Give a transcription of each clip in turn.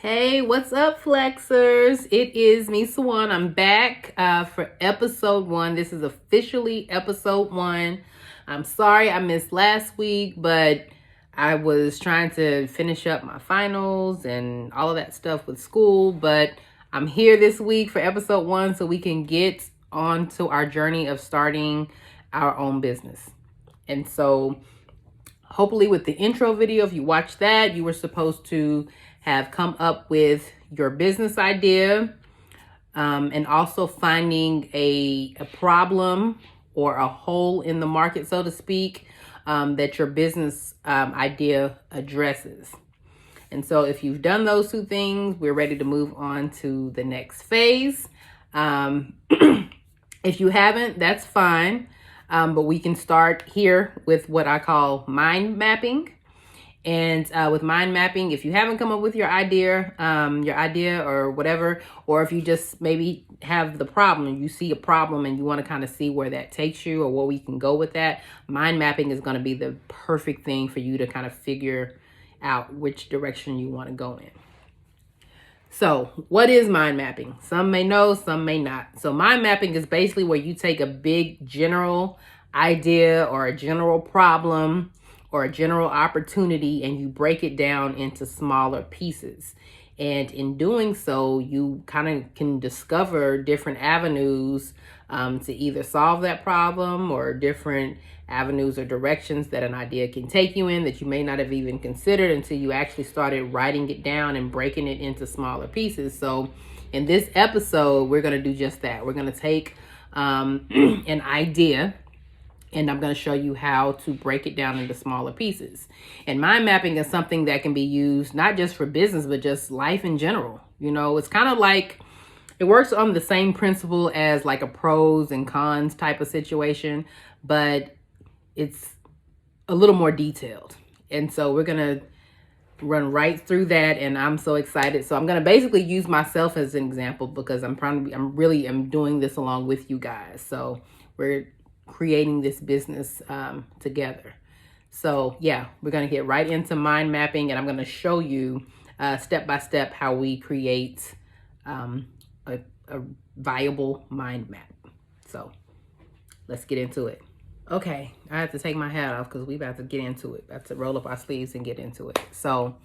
Hey, what's up, Flexers? It is me, Sujuane. I'm back for episode 1. This is officially episode 1. I'm sorry I missed last week, but I was trying to finish up my finals and all of that stuff with school. But I'm here this week for episode 1 so we can get on to our journey of starting our own business. And so hopefully with the intro video, if you watch that, you were supposed to have come up with your business idea and also finding a problem or a hole in the market, so to speak, that your business idea addresses. And so if you've done those two things, we're ready to move on to the next phase. If you haven't, that's fine. But we can start here with what I call mind mapping. And with mind mapping, if you haven't come up with your idea or whatever, or if you just maybe have the problem, you see a problem and you want to kind of see where that takes you or where we can go with that, mind mapping is going to be the perfect thing for you to kind of figure out which direction you want to go in. So what is mind mapping? Some may know, some may not. So mind mapping is basically where you take a big general idea or a general problem or a general opportunity and you break it down into smaller pieces. And in doing so, you kind of can discover different avenues to either solve that problem or different avenues or directions that an idea can take you in that you may not have even considered until you actually started writing it down and breaking it into smaller pieces. So in this episode, we're going to do just that. We're going to take an idea, and I'm going to show you how to break it down into smaller pieces. And mind mapping is something that can be used not just for business, but just life in general. You know, it's kind of like, it works on the same principle as like a pros and cons type of situation, but it's a little more detailed. And so we're going to run right through that. And I'm so excited. So I'm going to basically use myself as an example because I'm doing this along with you guys. So we're creating this business together. So yeah, we're going to get right into mind mapping, and I'm going to show you step by step how we create a viable mind map. So let's get into it. Okay, I have to take my hat off because we about to get into it. About to roll up our sleeves and get into it. So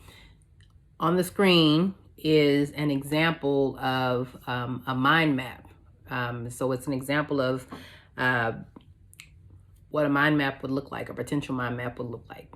on the screen is an example of a mind map. So it's an example of what a mind map would look like, a potential mind map would look like.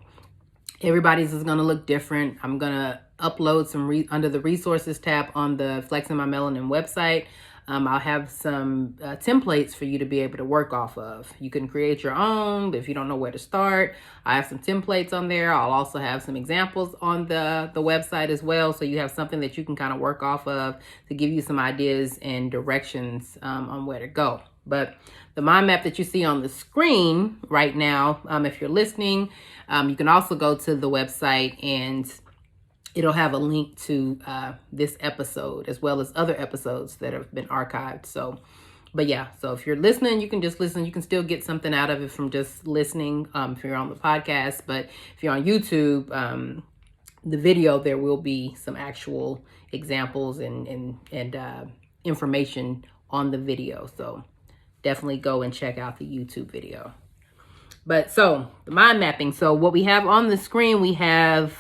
Everybody's is going to look different. I'm going to upload some under the resources tab on the Flexing My Melanin website. I'll have some templates for you to be able to work off of. You can create your own if you don't know where to start. I have some templates on there. I'll also have some examples on the website as well. So you have something that you can kind of work off of to give you some ideas and directions on where to go. But the mind map that you see on the screen right now, if you're listening, you can also go to the website and it'll have a link to this episode as well as other episodes that have been archived. So, but yeah, so if you're listening, you can just listen. You can still get something out of it from just listening if you're on the podcast. But if you're on YouTube, the video, there will be some actual examples and information on the video. So definitely go and check out the YouTube video. But so the mind mapping. So what we have on the screen, we have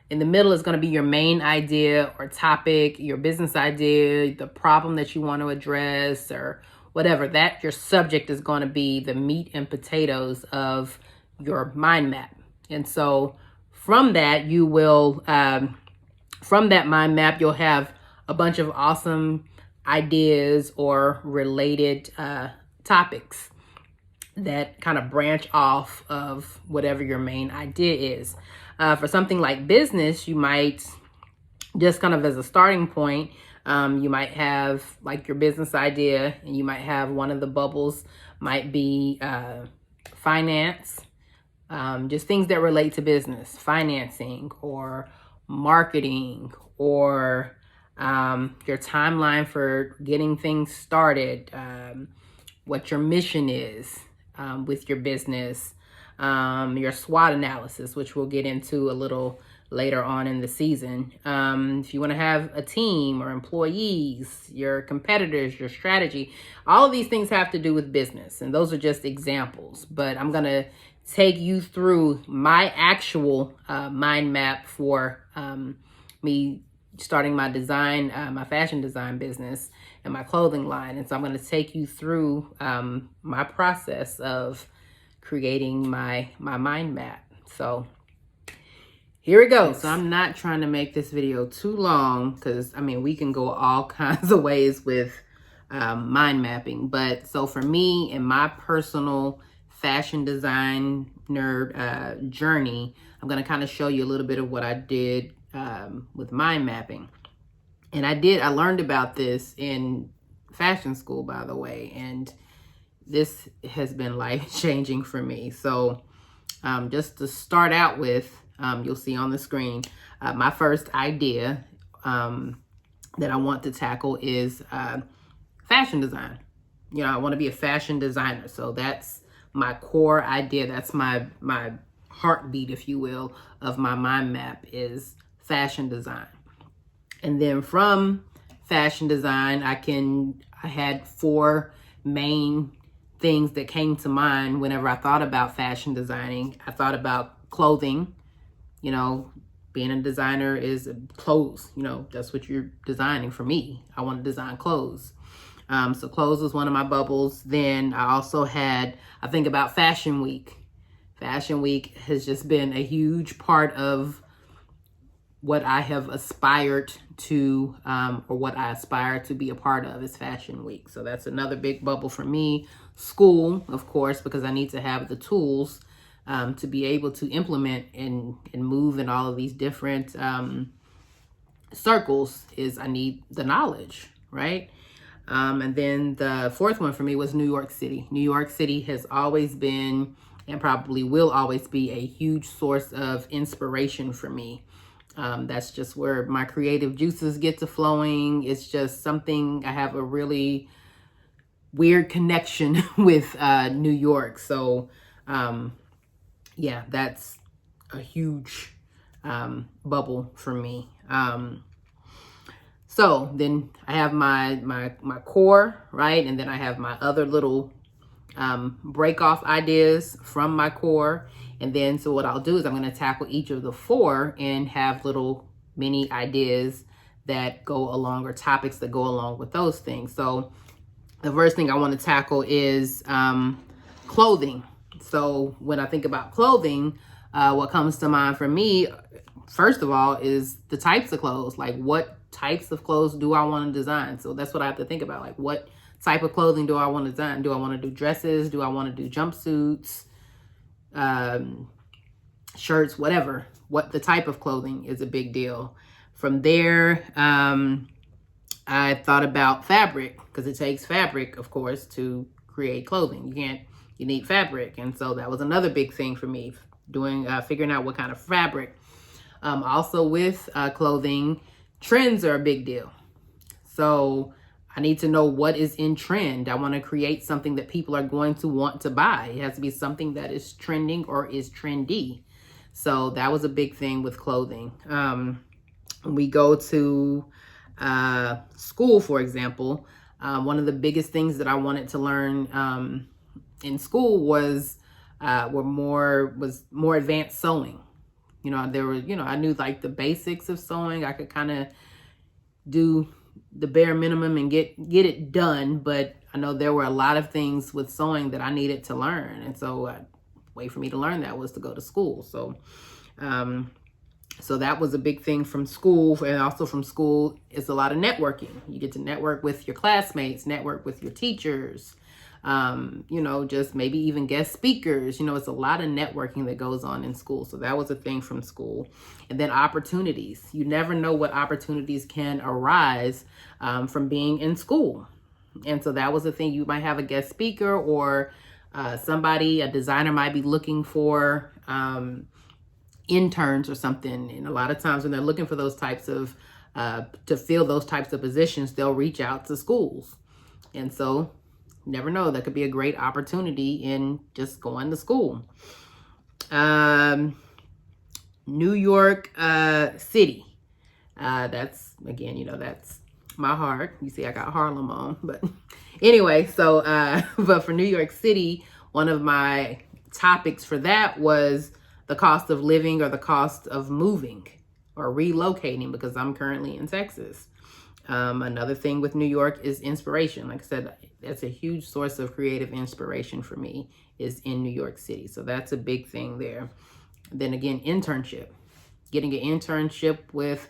in the middle is going to be your main idea or topic, your business idea, the problem that you want to address or whatever. That your subject is going to be the meat and potatoes of your mind map. And so from that, you will, from that mind map, you'll have a bunch of awesome ideas or related topics that kind of branch off of whatever your main idea is. For something like business, you might just kind of as a starting point, you might have like your business idea, and you might have one of the bubbles might be finance, just things that relate to business, financing or marketing or your timeline for getting things started, what your mission is with your business, your SWOT analysis, which we'll get into a little later on in the season. If you want to have a team or employees, your competitors, your strategy, all of these things have to do with business. And those are just examples. But I'm going to take you through my actual mind map for me starting my design, my fashion design business and my clothing line. And so I'm going to take you through my process of creating my mind map. So here it goes. So I'm not trying to make this video too long because, I mean, we can go all kinds of ways with mind mapping. But so for me, in my personal fashion designer journey, I'm going to kind of show you a little bit of what I did with mind mapping. And I learned about this in fashion school, by the way, and this has been life-changing for me. So just to start out with, you'll see on the screen, my first idea that I want to tackle is fashion design. You know, I want to be a fashion designer. So that's my core idea. That's my heartbeat, if you will, of my mind map is fashion design. And then from fashion design, I had 4 main things that came to mind whenever I thought about fashion designing. I thought about clothing. You know, being a designer is clothes. You know, that's what you're designing. For me, I want to design clothes. So clothes was one of my bubbles. Then I also I think about Fashion Week. Fashion Week has just been a huge part of what I have aspired to, or what I aspire to be a part of is Fashion Week. So that's another big bubble for me. School, of course, because I need to have the tools to be able to implement and move in all of these different circles. I need the knowledge, right? And then the 4th one for me was New York City. New York City has always been, and probably will always be, a huge source of inspiration for me. That's just where my creative juices get to flowing. It's just something, I have a really weird connection with New York. So yeah, that's a huge bubble for me. So then I have my core, right? And then I have my other little break off ideas from my core. And then, so what I'll do is I'm going to tackle each of the 4 and have little mini ideas that go along, or topics that go along with those things. So the first thing I want to tackle is clothing. So when I think about clothing, what comes to mind for me, first of all, is the types of clothes. Like, what types of clothes do I want to design? So that's what I have to think about. Like, what type of clothing do I want to design? Do I want to do dresses? Do I want to do jumpsuits? Shirts, whatever. What the type of clothing is a big deal. From there, I thought about fabric, because it takes fabric, of course, to create clothing. You need fabric. And so that was another big thing for me, figuring out what kind of fabric. Also with clothing, trends are a big deal. So I need to know what is in trend. I want to create something that people are going to want to buy. It has to be something that is trending or is trendy. So that was a big thing with clothing. We go to school, for example. One of the biggest things that I wanted to learn in school was more advanced sewing. You know, I knew like the basics of sewing. I could kind of do the bare minimum and get it done, but I know there were a lot of things with sewing that I needed to learn. And so a way for me to learn that was to go to school. So so that was a big thing from school. And also from school is a lot of networking. You get to network with your classmates, network with your teachers, you know, just maybe even guest speakers. You know, it's a lot of networking that goes on in school. So that was a thing from school. And then opportunities. You never know what opportunities can arise from being in school. And so that was a thing. You might have a guest speaker, or a designer might be looking for interns or something. And a lot of times when they're looking for those types of, to fill those types of positions, they'll reach out to schools. And so you never know, that could be a great opportunity in just going to school. New York City. That's, again, that's my heart. You see, I got Harlem on. But anyway, so, but for New York City, one of my topics for that was the cost of living or the cost of moving or relocating, because I'm currently in Texas. Another thing with New York is inspiration. Like I said, that's a huge source of creative inspiration for me, is in New York City. So that's a big thing there. Then again, internship. Getting an internship with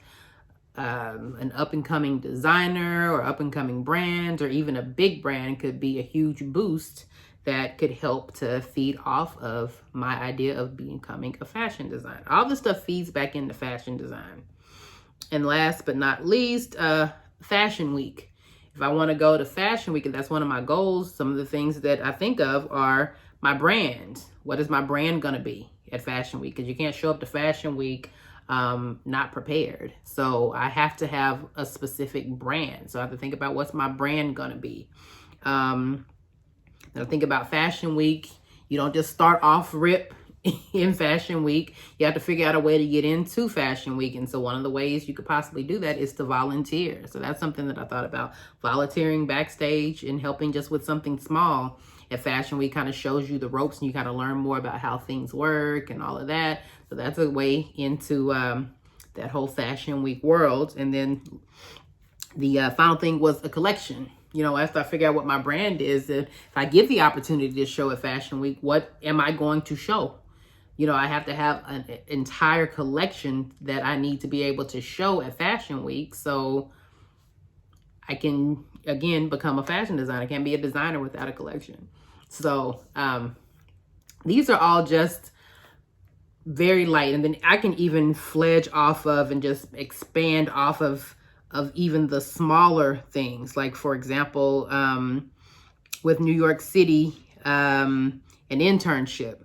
an up-and-coming designer or up-and-coming brand, or even a big brand, could be a huge boost that could help to feed off of my idea of becoming a fashion designer. All this stuff feeds back into fashion design. And last but not least, Fashion Week. If I want to go to Fashion Week, and that's one of my goals, some of the things that I think of are my brand. What is my brand going to be at Fashion Week? Because you can't show up to Fashion Week not prepared. So I have to have a specific brand. So I have to think about, what's my brand going to be? Now think about Fashion Week. You don't just start off rip in Fashion Week. You have to figure out a way to get into Fashion Week. And so one of the ways you could possibly do that is to volunteer. So that's something that I thought about. Volunteering backstage and helping just with something small at Fashion Week kind of shows you the ropes, and you kind of learn more about how things work and all of that. So that's a way into that whole Fashion Week world. And then the final thing was a collection. After I figure out what my brand is, if I give the opportunity to show at Fashion Week, what am I going to show? I have to have an entire collection that I need to be able to show at Fashion Week, so I can, again, become a fashion designer. I can't be a designer without a collection. So these are all just very light. And then I can even fledge off of and just expand off of even the smaller things. Like, for example, with New York City, an internship.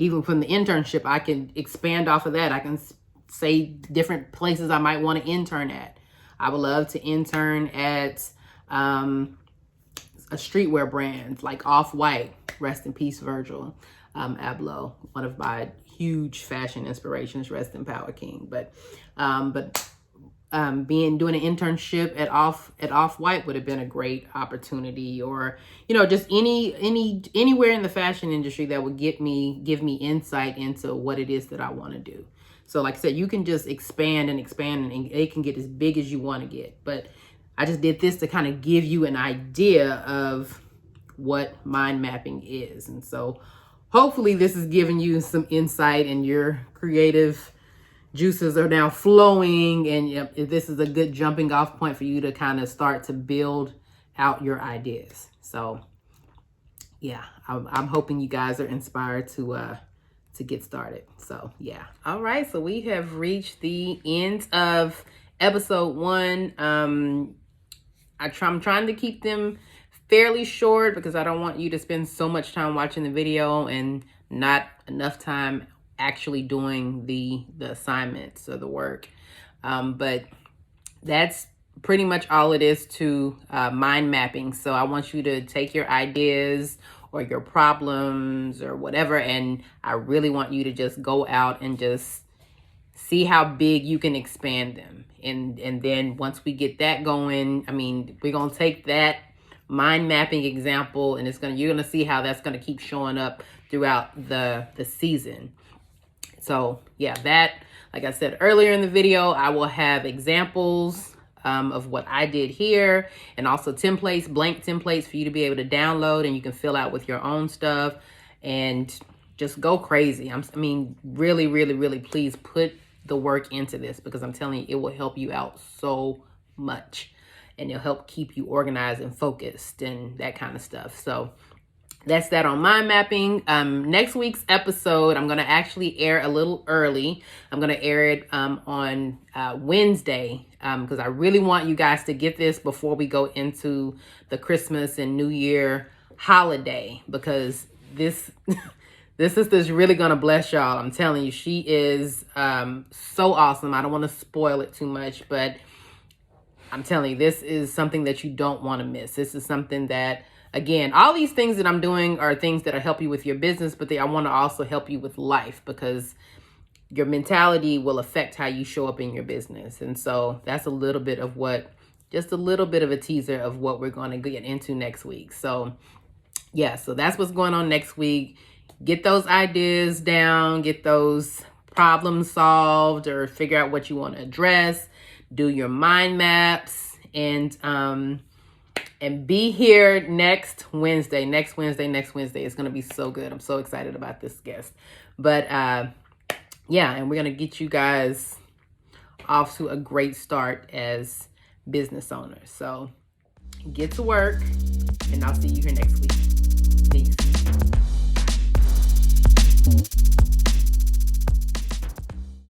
Even from the internship, I can expand off of that. I can say different places I might want to intern at. I would love to intern at a streetwear brand like Off-White. Rest in peace, Virgil Abloh, one of my huge fashion inspirations. Rest in power, King. But doing an internship at Off-White would have been a great opportunity, or just anywhere in the fashion industry that would give me insight into what it is that I want to do. So like I said, you can just expand and it can get as big as you want to get. But I just did this to kind of give you an idea of what mind mapping is. And so hopefully this is giving you some insight, and your creative juices are now flowing, and this is a good jumping off point for you to kind of start to build out your ideas. So yeah, I'm hoping you guys are inspired to get started. So yeah. All right, so we have reached the end of episode 1. I'm trying to keep them fairly short, because I don't want you to spend so much time watching the video and not enough time actually doing the assignments or the work. But that's pretty much all it is to mind mapping. So I want you to take your ideas or your problems or whatever, and I really want you to just go out and just see how big you can expand them. And then once we get that going, we're going to take that mind mapping example, and you're going to see how that's going to keep showing up throughout the season. So yeah, that, like I said earlier in the video, I will have examples of what I did here, and also templates, blank templates for you to be able to download, and you can fill out with your own stuff and just go crazy. Really, really, really, please put the work into this, because I'm telling you, it will help you out so much, and it'll help keep you organized and focused and that kind of stuff. So that's that on mind mapping. Next week's episode, I'm going to actually air a little early. I'm going to air it on Wednesday, because I really want you guys to get this before we go into the Christmas and New Year holiday, because this sister's really going to bless y'all. I'm telling you, she is so awesome. I don't want to spoil it too much, but I'm telling you, this is something that you don't want to miss. This is something that, again, all these things that I'm doing are things that will help you with your business, but I want to also help you with life, because your mentality will affect how you show up in your business. And so that's a little bit of just a little bit of a teaser of what we're going to get into next week. So yeah, so that's what's going on next week. Get those ideas down, get those problems solved, or figure out what you want to address. Do your mind maps, and be here next Wednesday. Next Wednesday is going to be so good. I'm so excited about this guest. But yeah, and we're going to get you guys off to a great start as business owners. So get to work, and I'll see you here next week. Peace.